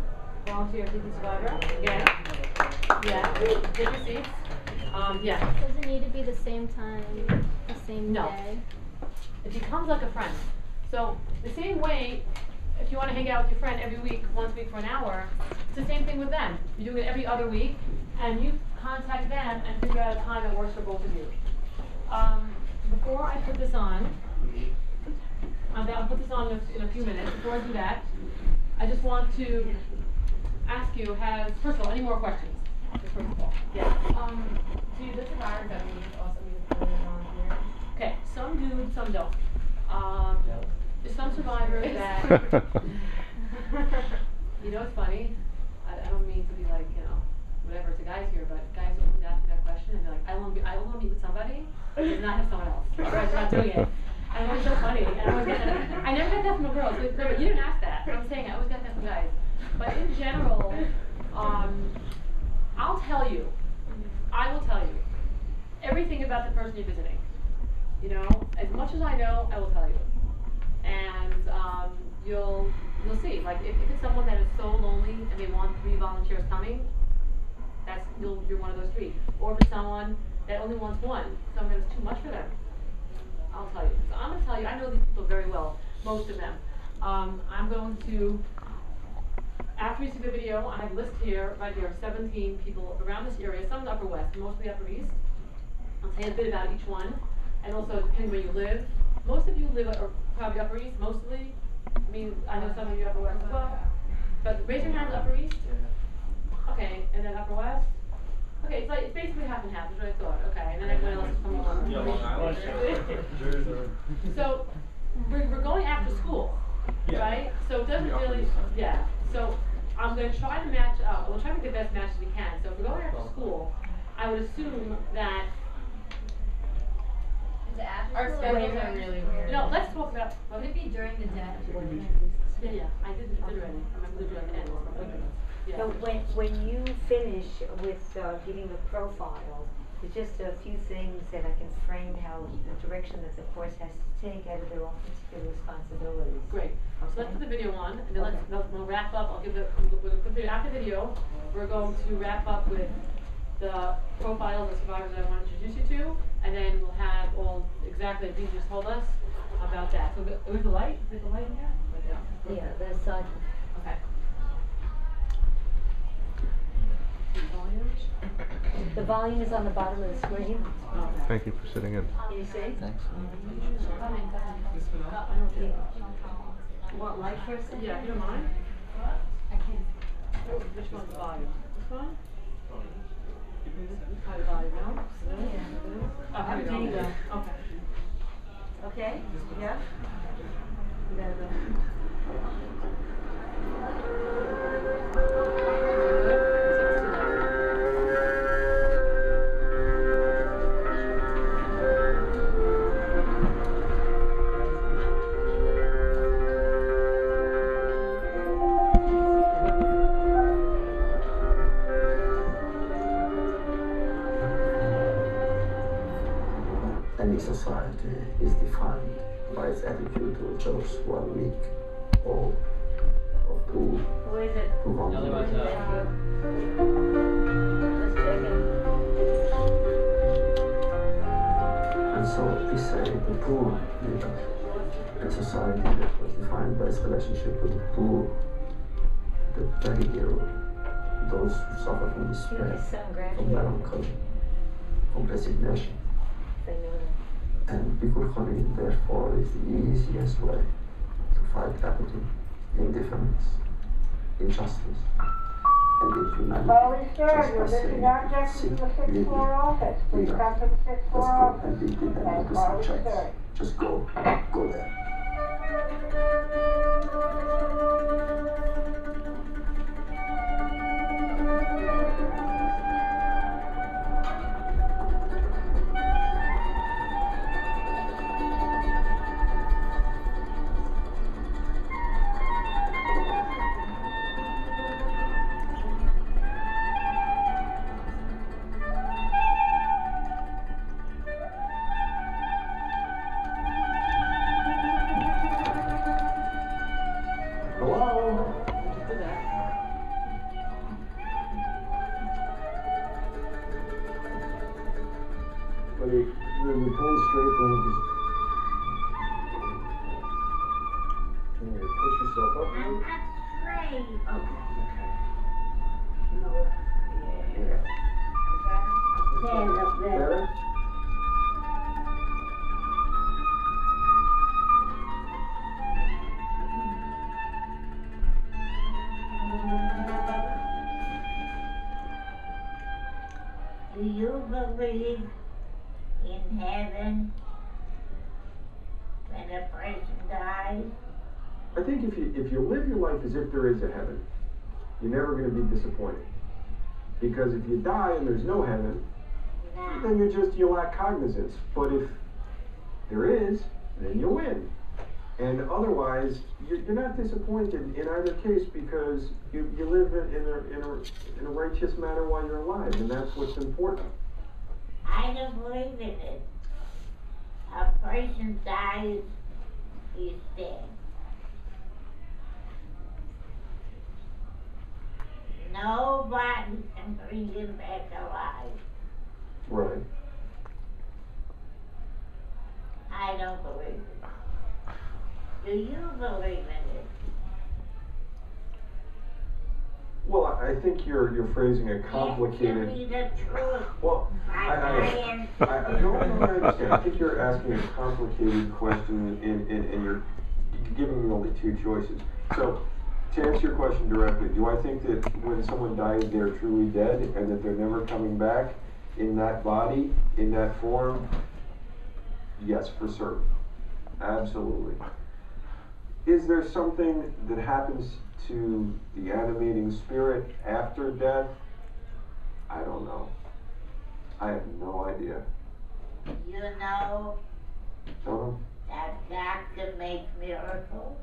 Volunteer Teaching Survivor again. Yeah, take your seats. Yeah. Does it need to be the same time, the same day? It becomes like a friend. So the same way, if you want to hang out with your friend every week, once a week for an hour, it's the same thing with them. You do it every other week, and you contact them and figure out a time that works for both of you. Before I put this on, I'll put this on in a few minutes. Before I do that, I just want to ask you, first of all, any more questions? First of all, yeah. Do the survivors that we also need to volunteer? Okay, some do, some don't. There's some survivors that, it's funny. I don't mean to be like, whatever, it's a guys here, but guys always ask me that question, and they're like, I want to meet with somebody, but does not have someone else. Right, they're not doing it. And it was so funny, and I never got that from a girl, so no, but you didn't ask that. I'm saying I always got that from guys. But in general, I'll tell you, I will tell you everything about the person you're visiting. As much as I know, I will tell you. And you'll see. Like if it's someone that is so lonely and they want 3 volunteers coming, you're one of those 3. Or if it's someone that only wants 1, someone that's too much for them, I'll tell you. So I'm going to tell you, I know these people very well, most of them. I'm going to, after you see the video, I have a list here, right here, of 17 people around this area, some in the Upper West, mostly Upper East. I'll tell you a bit about each one, and also depending where you live. Most of you live probably Upper East, mostly. I know some of you Upper West as well. But raise your hands, Upper East. Okay, and then Upper West. Okay, it's basically half and half, is what I thought. Okay, and then everyone else is from along. Yeah, Long Island. So we're going after school, right? So it doesn't really, So I'm going to try to match up. We'll try to make the best match as we can. So if we're going after school, I would assume that. Our schedules are really weird. No, let's talk about. Would it be during the day? Yeah, I did it already. I'm going to do it at the end. Yeah. So when you finish with giving the profiles, there's just a few things that I can frame how the direction that the course has to take out of their own particular responsibilities. Great. So let's put the video on, and then we'll wrap up. We're going to put the after video. We're going to wrap up with the profiles of survivors that I want to introduce you to, and then we'll have all exactly as you just told us about that. So with the light, is the light in here? Yeah, there's Okay. the volume is on the bottom of the screen. Thank you for sitting in. Can you see? Thanks. You want light first? Yeah, if you don't mind. I can't. Which one's the volume? This one? High volume, no? Oh, here we go. Okay. Okay? Yeah? You gotta go. society is defined by its attitude to those who are weak or too vulnerable. Just checking. And so we say the poor leader, a society that was defined by its relationship with the poor, the very ill, those who suffer from despair, from melancholy, from resignation. And Bikurkhani, therefore, is the easiest way to fight apathy, indifference, injustice, and inhumanity. Holy Spirit, you're missing objects in the 6th floor office. Please come to the 6th floor office. And we did Thank the Holy checks. Spirit. Just go there. Do you believe in heaven when a person dies? I think if you live your life as if there is a heaven, you're never going to be disappointed. Because if you die and there's no heaven, then you lack cognizance. But if there is, then you win. And otherwise, you're not disappointed in either case because you live in a righteous manner while you're alive, and that's what's important. I don't believe in it. A person dies, he's dead. Nobody can bring him back alive. Right. I don't believe it. Do you believe in it? Well, I think you're phrasing a complicated. Give me the truth. Well, I understand. I think you're asking a complicated question, and you're giving me only two choices. So, to answer your question directly, do I think that when someone dies, they're truly dead, and that they're never coming back in that body, in that form? Yes, for certain. Absolutely. Is there something that happens to the animating spirit after death? I don't know. I have no idea. You know No? that God can make miracles?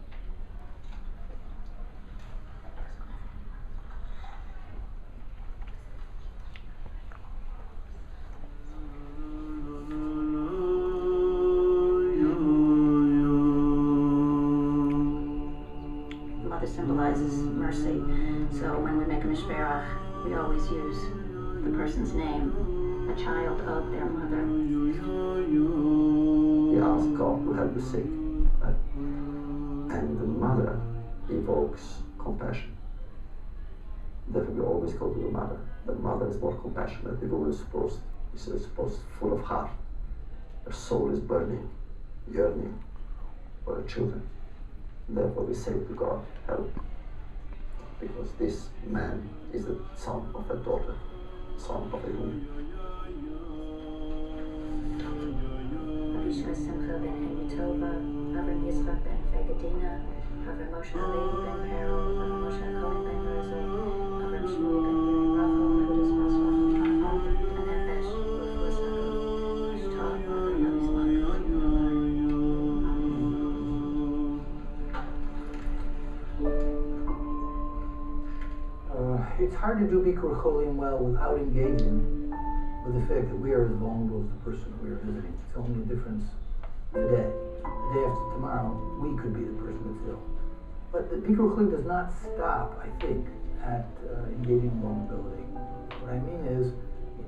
Symbolizes mercy. So when we make a mishperach, we always use the person's name, a child of their mother. We ask God to help the sick, and the mother evokes compassion. Therefore, we always go to the mother. The mother is more compassionate. The woman is supposed full of heart. Her soul is burning, yearning for her children. Therefore, we say to God, help, because this man is the son of a daughter, son of a woman. Avishai Simcha ben Hegitova, Avram Yitzchak ben Fegadina, Avram Moshe Levi ben Peril, Avram Moshe Cohen ben Herzl, Avram Shmuel ben Yiri Rachel, Hudas Masrach, Anepesh, Rufus Nagel, Ashtar, Avram Abisman, It's hard to do Bikur Cholim well without engaging with the fact that we are as vulnerable as the person we are visiting. It's only a difference today. The day after tomorrow, we could be the person that's ill. But the Bikkur Choli does not stop, I think, at engaging in vulnerability. What I mean is,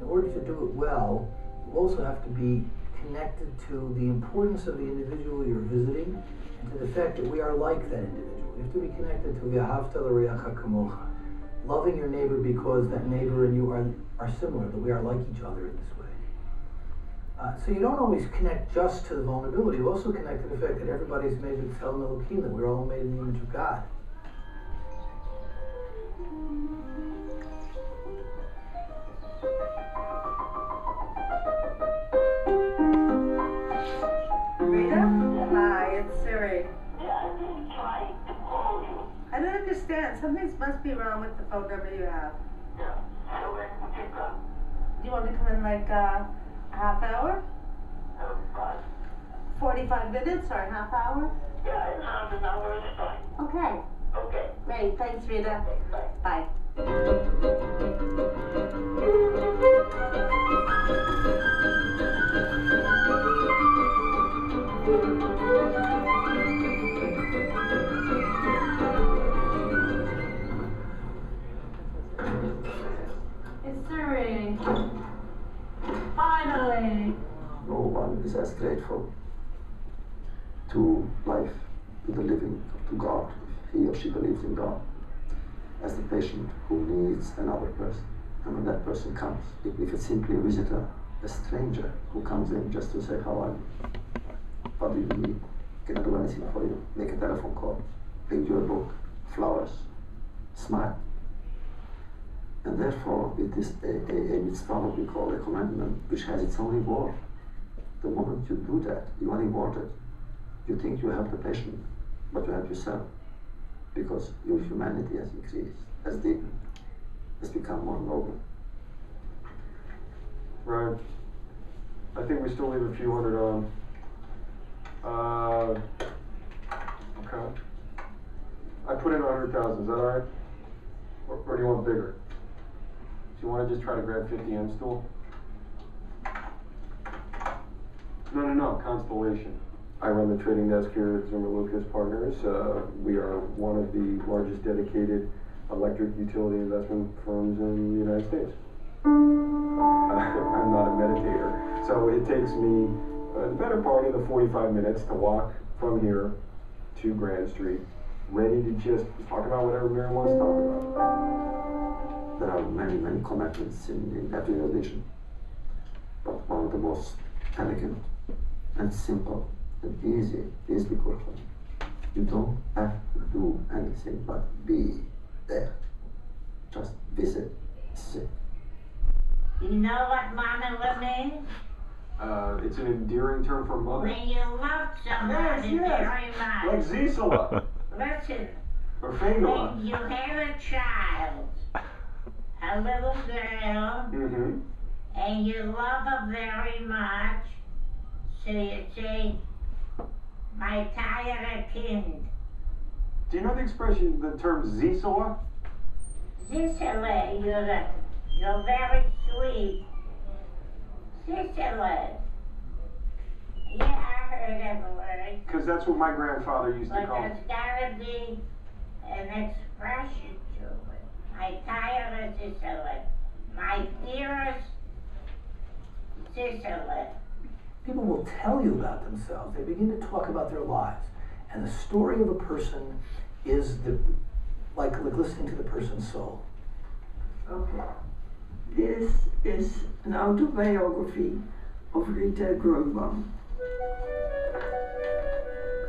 in order to do it well, you also have to be connected to the importance of the individual you're visiting and to the fact that we are like that individual. You have to be connected to V'ahavta l'reacha kamocha, loving your neighbor because that neighbor and you are similar, that we are like each other in this way. So you don't always connect just to the vulnerability, you also connect to the fact that everybody's made with Tzelem Elokim, that we're all made in the image of God. Rita? Hi, it's Siri. I don't understand. Something must be wrong with the phone number you have. Yeah. So when would you come? Do you want to come in like a half hour? 45 minutes or a half hour? Yeah, in half an hour is fine. Okay. Okay. Great. Thanks, Rita. Bye. It's Siri. Finally. No one is as grateful to life, to the living, to God, if he or she believes in God, as the patient who needs another person. And when that person comes, if it's simply a visitor, a stranger who comes in just to say, how are you? What do you need? Can I do anything for you? Make a telephone call, bring you a book, flowers, smile. And therefore, it is a mitzvah, what we call a commandment, which has its own reward. The moment you do that, you are rewarded. You think you help the patient, but you help yourself, because your humanity has increased, has deepened, has become more noble. Right. I think we still leave a few hundred on. Okay. I put in 100,000, is that alright? Or do you want bigger? Do you want to just try to grab 50 M stool? No, Constellation. I run the trading desk here at Zimmer Lucas Partners. We are one of the largest dedicated electric utility investment firms in the United States. I'm not a meditator, so it takes me the better part of the 45 minutes to walk from here to Grand Street, ready to just talk about whatever Mary wants to talk about. There are many, many commandments in every religion, but one of the most elegant and simple and easy is the Quran. You don't have to do anything but be there. Just visit, sit. You know what mama means? It's an endearing term for mother. When you love somebody very much. Like Zisela. Listen. Or Fengela. When you have a child, a little girl, and you love her very much, so you say, my teure Kind. Do you know the expression, the term Zisela? Zisela, you're very sweet. Zisela. Yeah, I heard that word. Because that's what my grandfather used to call But it. there's gotta be an expression to it. My teure Zisela. My dearest Zisela. People will tell you about themselves. They begin to talk about their lives. And the story of a person is like listening to the person's soul. Okay. This is an autobiography of Rita Grunbaum.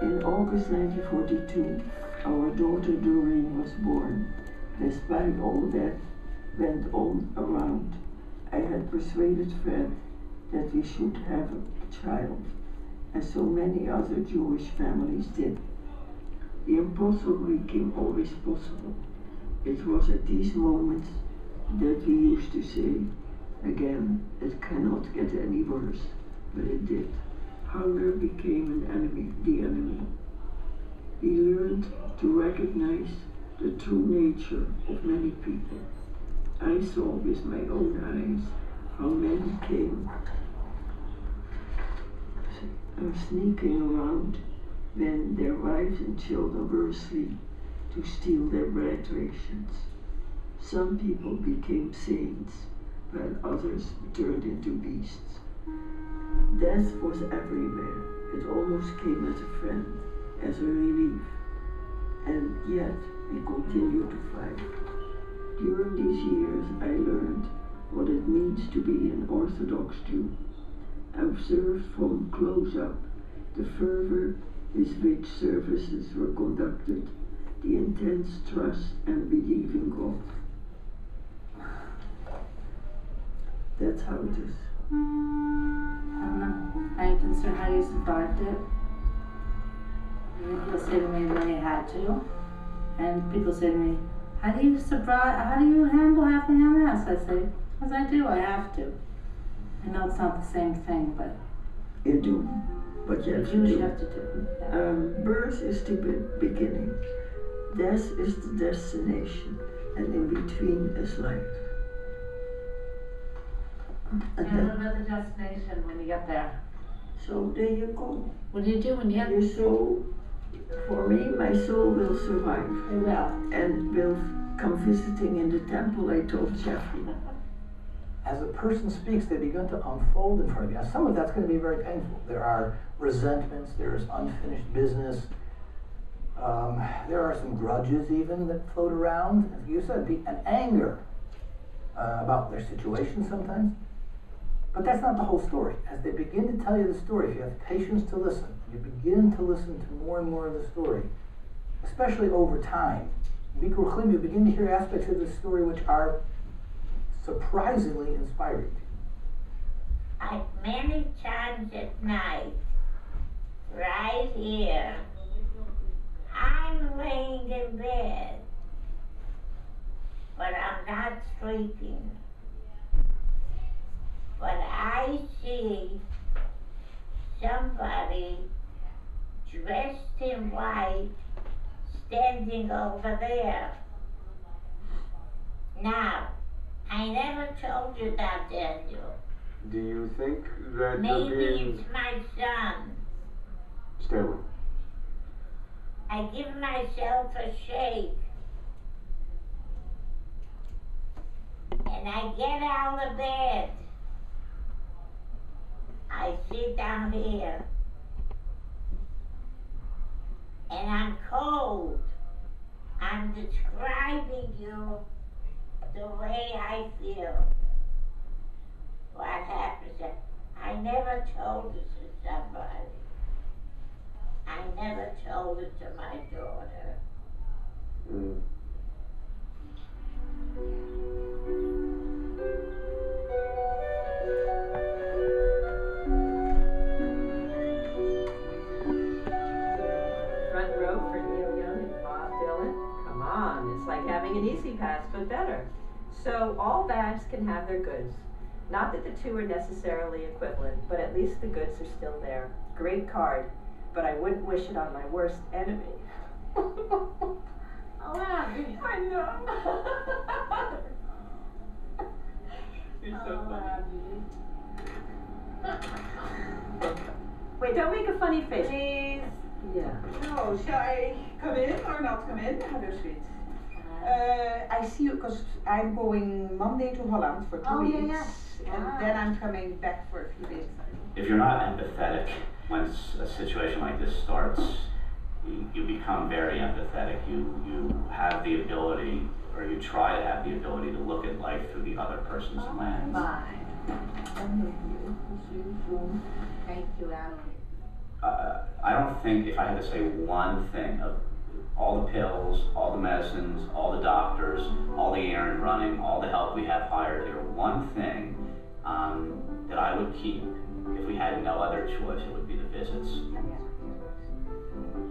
In August 1942, our daughter Doreen was born. Despite all that went on around, I had persuaded Fred that we should have a child, as so many other Jewish families did. The impossible became always possible. It was at these moments that we used to say, again, it cannot get any worse, but it did. Hunger became the enemy. We learned to recognize the true nature of many people. I saw with my own eyes how many came sneaking around when their wives and children were asleep to steal their bread rations. Some people became saints, while others turned into beasts. Death was everywhere. It almost came as a friend, as a relief. And yet, we continue to fight. During these years, I learned what it means to be an Orthodox Jew. I observed from close up the fervor with which services were conducted, the intense trust and belief in God. That's how it is. I don't know. Are you concerned how you survived it? People say to me when you had to, and people say to me, how do you handle having MS? I say, because I do, I have to. I know it's not the same thing, but you do. But you have to do. Yeah. Birth is the beginning. Death is the destination, and in between is life. And what about the destination when you get there? So there you go. What do you do when you get there? Your soul, for me, my soul will survive. It will. And will come visiting in the temple, I told Jeffrey. As a person speaks, they begin to unfold in front of you. Now, some of that's going to be very painful. There are resentments, there is unfinished business, there are some grudges even that float around, as you said, an anger about their situation sometimes. But that's not the whole story. As they begin to tell you the story, if you have patience to listen, you begin to listen to more and more of the story, especially over time. You begin to hear aspects of the story which are surprisingly inspiring. Many times at night, right here, I'm laying in bed, but I'm not sleeping. But I see somebody dressed in white standing over there. Now, I never told you that, Daniel. Do you think that maybe it's my son. Stanley. I give myself a shake. And I get out of bed. I sit down here. And I'm cold. I'm describing you the way I feel. What happens? I never told it to somebody. I never told it to my daughter. Mm. Front row for Neil Young and Bob Dylan. Come on, it's like having an easy pass, but better. So all bags can have their goods. Not that the two are necessarily equivalent, but at least the goods are still there. Great card, but I wouldn't wish it on my worst enemy. Oh, Abby. I know. You're so funny. Wait, don't make a funny face. Please. Yeah. So, shall I come in or not come in? How do sweet. I see you because I'm going Monday to Holland for 2 weeks. Yeah. And then I'm coming back for a few days. If you're not empathetic when a situation like this starts, you become very empathetic. You have the ability, or you try to have the ability to look at life through the other person's lens. Thank you, Adam. I don't think, if I had to say one thing, of all the pills, all the medicines, all the doctors, all the errand running, all the help we have hired here, one thing that I would keep, if we had no other choice, it would be the visits.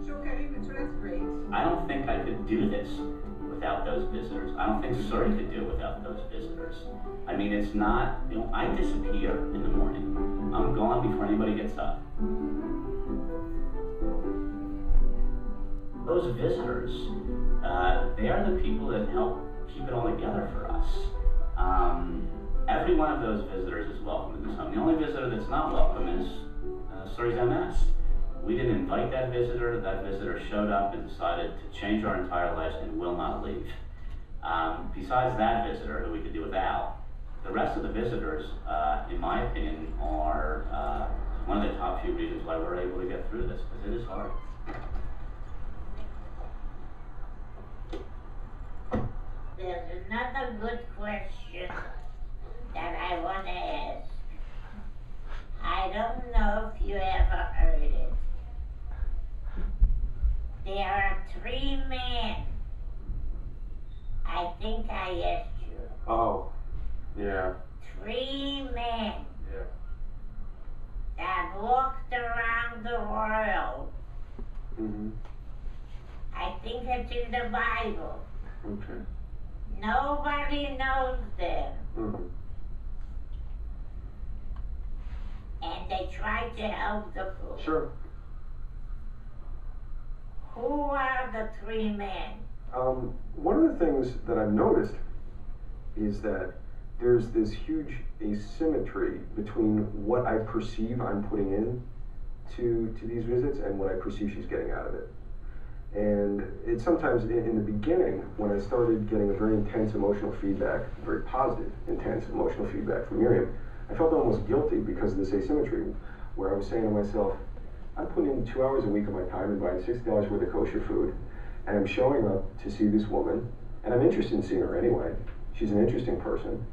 So that's great. I don't think I could do this without those visitors. I don't think Suri could do it without those visitors. I mean, it's not, I disappear in the morning. I'm gone before anybody gets up. Those visitors, they are the people that help keep it all together for us. Every one of those visitors is welcome in this home. The only visitor that's not welcome is Surrey's MS. We didn't invite that visitor. That visitor showed up and decided to change our entire lives and will not leave. Besides that visitor, who we could do without, the rest of the visitors, in my opinion, are one of the top few reasons why we're able to get through this, because it is hard. There's another good question that I want to ask. I don't know if you ever heard it. There are 3 men. I think I asked you. Oh, yeah. 3 men Yeah. that walked around the world. Mm-hmm. I think it's in the Bible. Okay. Nobody knows them. Mm-hmm. And they try to help the poor. Sure. Who are the 3 men? One of the things that I've noticed is that there's this huge asymmetry between what I perceive I'm putting in to these visits and what I perceive she's getting out of it. And it's sometimes in the beginning, when I started getting a very intense emotional feedback, very positive, intense emotional feedback from Miriam, I felt almost guilty because of this asymmetry, where I was saying to myself, I'm putting in 2 hours a week of my time and buying $60 worth of kosher food, and I'm showing up to see this woman, and I'm interested in seeing her anyway. She's an interesting person.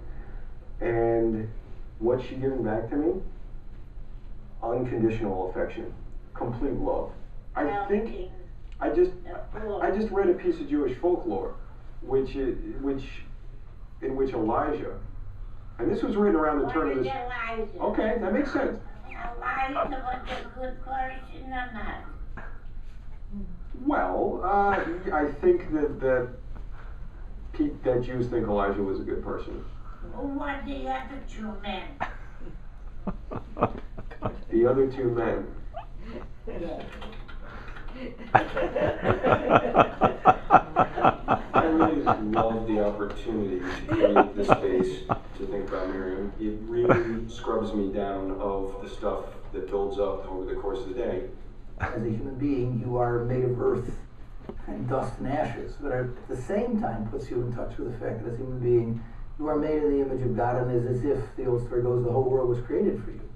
And what's she giving back to me? Unconditional affection, complete love. I think I just read a piece of Jewish folklore, in which Elijah, and this was written around the turn of this. Elijah? Okay, that makes sense. Elijah was a good person or not? Well, I think that Jews think Elijah was a good person. Who were the other 2 men? The other 2 men. Yes. I really love the opportunity to create the space to think about Miriam. It really scrubs me down of the stuff that builds up over the course of the day. As a human being, you are made of earth and dust and ashes, but at the same time puts you in touch with the fact that as a human being, you are made in the image of God, and it's as if the old story goes, the whole world was created for you.